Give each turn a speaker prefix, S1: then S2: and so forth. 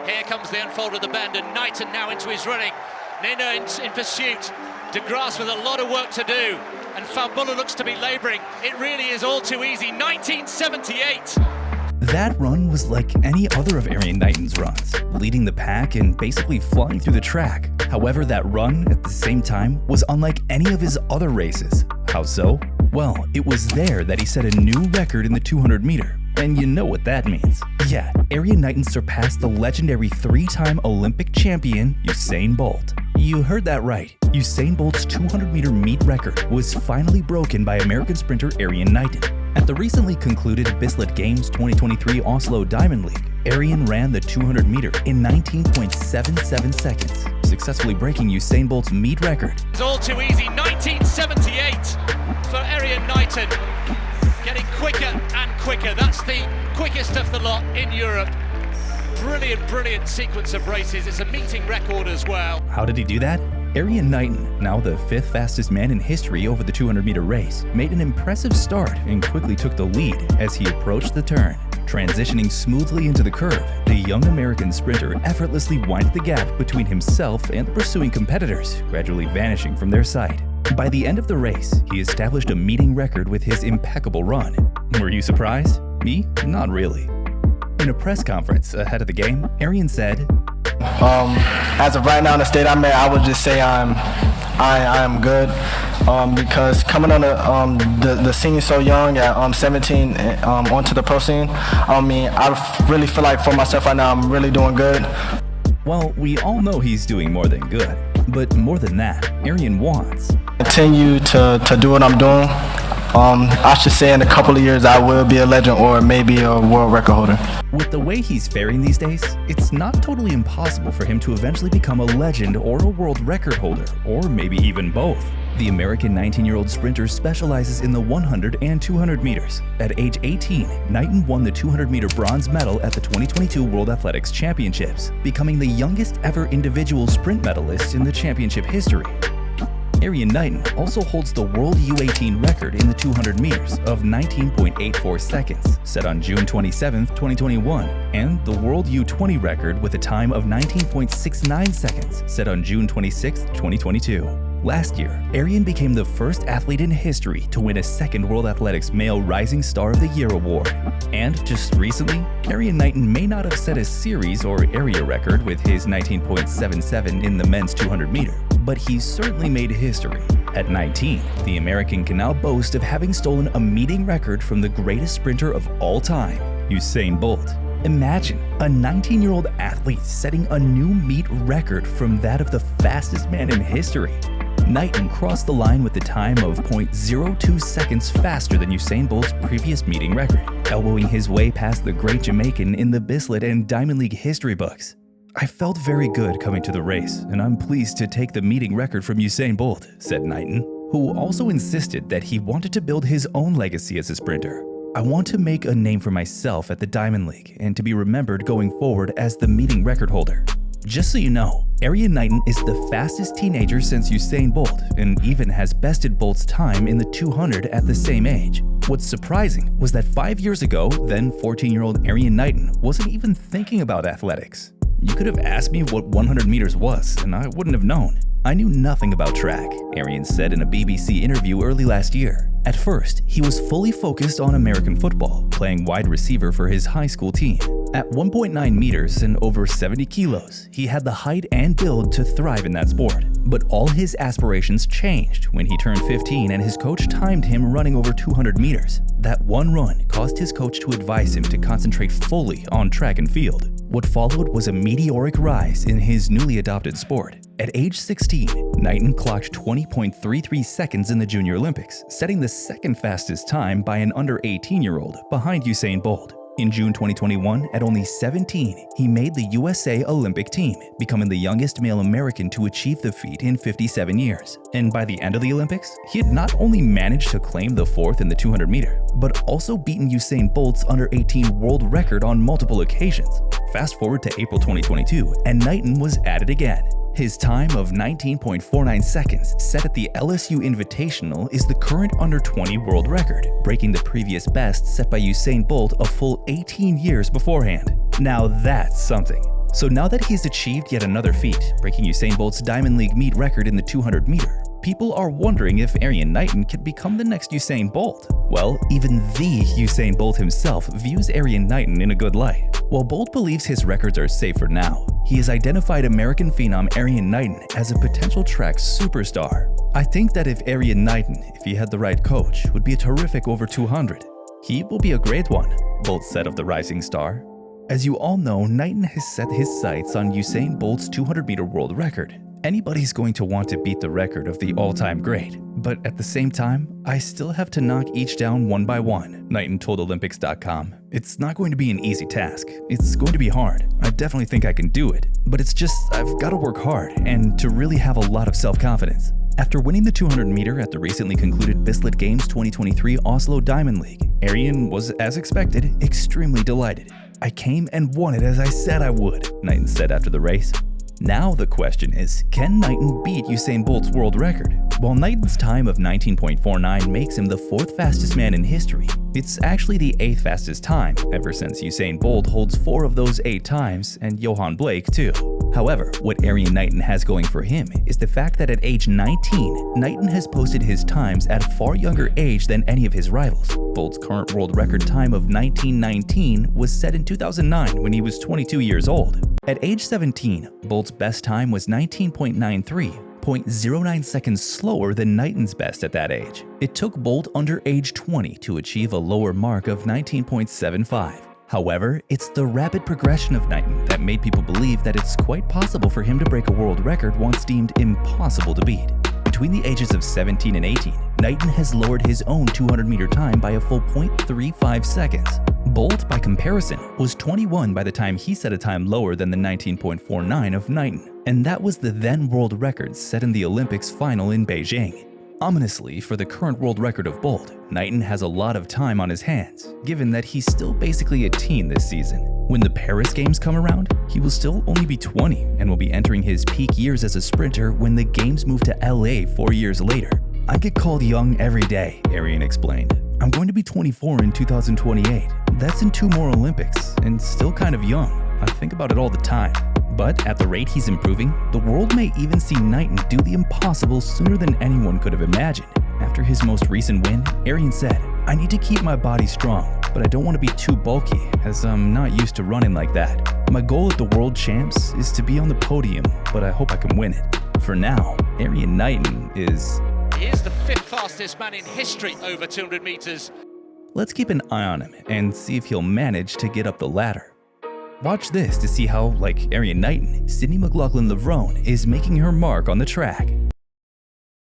S1: Here comes the unfold of the bend, and Knighton now into his running. Nina in pursuit. De Grasse with a lot of work to do, and Falbulla looks to be labouring. It really is all too easy. 1978.
S2: That run was like any other of Erriyon Knighton's runs, leading the pack and basically flying through the track. However, that run, at the same time, was unlike any of his other races. How so? Well, it was there that he set a new record in the 200 meter. And you know what that means. Yeah, Erriyon Knighton surpassed the legendary 3-time Olympic champion Usain Bolt. You heard that right. Usain Bolt's 200-meter meet record was finally broken by American sprinter Erriyon Knighton. At the recently concluded Bislett Games 2023 Oslo Diamond League, Erriyon ran the 200-meter in 19.77 seconds, successfully breaking Usain Bolt's meet record.
S1: It's all too easy. 1978 for Erriyon Knighton. Getting quicker and quicker. That's the quickest of the lot in Europe. Brilliant sequence of races. It's a meeting record as well.
S2: How did he do that? Erriyon Knighton, now the 5th fastest man in history over the 200-meter race, made an impressive start and quickly took the lead as he approached the turn. Transitioning smoothly into the curve, the young American sprinter effortlessly widened the gap between himself and the pursuing competitors, gradually vanishing from their sight. By the end of the race, he established a meeting record with his impeccable run. Were you surprised? Me? Not really. In a press conference ahead of the game, Erriyon said,
S3: as of right now in the state I'm in, I would just say I am good, because coming on the scene so young at 17 onto the pro scene, I really feel like for myself right now I'm really doing good.
S2: Well, we all know he's doing more than good, but more than that, Erriyon wants
S3: continue to do what I'm doing. I should say in a couple of years I will be a legend or maybe a world record holder.
S2: With the way he's faring these days, it's not totally impossible for him to eventually become a legend or a world record holder, or maybe even both. The American 19-year-old sprinter specializes in the 100 and 200 meters. At age 18, Knighton won the 200-meter bronze medal at the 2022 World Athletics Championships, becoming the youngest ever individual sprint medalist in the championship history. Erriyon Knighton also holds the world U18 record in the 200 meters of 19.84 seconds, set on June 27, 2021, and the world U20 record with a time of 19.69 seconds, set on June 26, 2022. Last year, Erriyon became the first athlete in history to win a second World Athletics Male Rising Star of the Year award. And just recently, Erriyon Knighton may not have set a series or area record with his 19.77 in the men's 200 meter, but he certainly made history. At 19, the American can now boast of having stolen a meeting record from the greatest sprinter of all time, Usain Bolt. Imagine a 19-year-old athlete setting a new meet record from that of the fastest man in history. Knighton crossed the line with a time of 0.02 seconds faster than Usain Bolt's previous meeting record, elbowing his way past the great Jamaican in the Bislett and Diamond League history books. I felt very good coming to the race, and I'm pleased to take the meeting record from Usain Bolt, said Knighton, who also insisted that he wanted to build his own legacy as a sprinter. I want to make a name for myself at the Diamond League and to be remembered going forward as the meeting record holder. Just so you know, Erriyon Knighton is the fastest teenager since Usain Bolt and even has bested Bolt's time in the 200 at the same age. What's surprising was that 5 years ago, then 14-year-old Erriyon Knighton wasn't even thinking about athletics. You could have asked me what 100 meters was, and I wouldn't have known. I knew nothing about track, Erriyon said in a BBC interview early last year. At first, he was fully focused on American football, playing wide receiver for his high school team. At 1.9 meters and over 70 kilos, he had the height and build to thrive in that sport. But all his aspirations changed when he turned 15 and his coach timed him running over 200 meters. That one run caused his coach to advise him to concentrate fully on track and field. What followed was a meteoric rise in his newly adopted sport. At age 16, Knighton clocked 20.33 seconds in the Junior Olympics, setting the second fastest time by an under 18-year-old behind Usain Bolt. In June 2021, at only 17, he made the USA Olympic team, becoming the youngest male American to achieve the feat in 57 years. And by the end of the Olympics, he had not only managed to claim the 4th in the 200 meter, but also beaten Usain Bolt's under 18 world record on multiple occasions. Fast forward to April 2022, and Knighton was at it again. His time of 19.49 seconds set at the LSU Invitational is the current under 20 world record, breaking the previous best set by Usain Bolt a full 18 years beforehand. Now that's something. So now that he's achieved yet another feat, breaking Usain Bolt's Diamond League meet record in the 200 meter, people are wondering if Erriyon Knighton could become the next Usain Bolt. Well, even the Usain Bolt himself views Erriyon Knighton in a good light. While Bolt believes his records are safe for now, he has identified American phenom Erriyon Knighton as a potential track superstar. I think that if Erriyon Knighton, if he had the right coach, would be a terrific over 200. He will be a great one, Bolt said of the rising star. As you all know, Knighton has set his sights on Usain Bolt's 200-meter world record. Anybody's going to want to beat the record of the all-time great, but at the same time, I still have to knock each down one by one, Knighton told Olympics.com. It's not going to be an easy task. It's going to be hard. I definitely think I can do it, but it's just I've got to work hard and to really have a lot of self-confidence. After winning the 200-meter at the recently concluded Bislett Games 2023 Oslo Diamond League, Erriyon was, as expected, extremely delighted. I came and won it as I said I would, Knighton said after the race. Now the question is, can Knighton beat Usain Bolt's world record? While Knighton's time of 19.49 makes him the 4th fastest man in history, it's actually the 8th fastest time, ever since Usain Bolt holds 4 of those 8 times, and Johan Blake too. However, what Erriyon Knighton has going for him is the fact that at age 19, Knighton has posted his times at a far younger age than any of his rivals. Bolt's current world record time of 19:19 was set in 2009 when he was 22 years old. At age 17, Bolt's best time was 19.93, 0.09 seconds slower than Knighton's best at that age. It took Bolt under age 20 to achieve a lower mark of 19.75. However, it's the rapid progression of Knighton that made people believe that it's quite possible for him to break a world record once deemed impossible to beat. Between the ages of 17 and 18, Knighton has lowered his own 200-meter time by a full 0.35 seconds. Bolt, by comparison, was 21 by the time he set a time lower than the 19.49 of Knighton, and that was the then world record set in the Olympics final in Beijing. Ominously, for the current world record of Bolt, Knighton has a lot of time on his hands, given that he's still basically a teen this season. When the Paris Games come around, he will still only be 20 and will be entering his peak years as a sprinter when the Games move to LA 4 years later. I get called young every day, Erriyon explained. I'm going to be 24 in 2028. That's in 2 more Olympics, and still kind of young. I think about it all the time. But at the rate he's improving, the world may even see Knighton do the impossible sooner than anyone could have imagined. After his most recent win, Erriyon said, "I need to keep my body strong, but I don't want to be too bulky as I'm not used to running like that. My goal at the World Champs is to be on the podium, but I hope I can win it." For now, Erriyon Knighton is...
S1: He is the 5th fastest man in history over 200 meters.
S2: Let's keep an eye on him and see if he'll manage to get up the ladder. Watch this to see how, like Erriyon Knighton, Sydney McLaughlin-Levrone is making her mark on the track.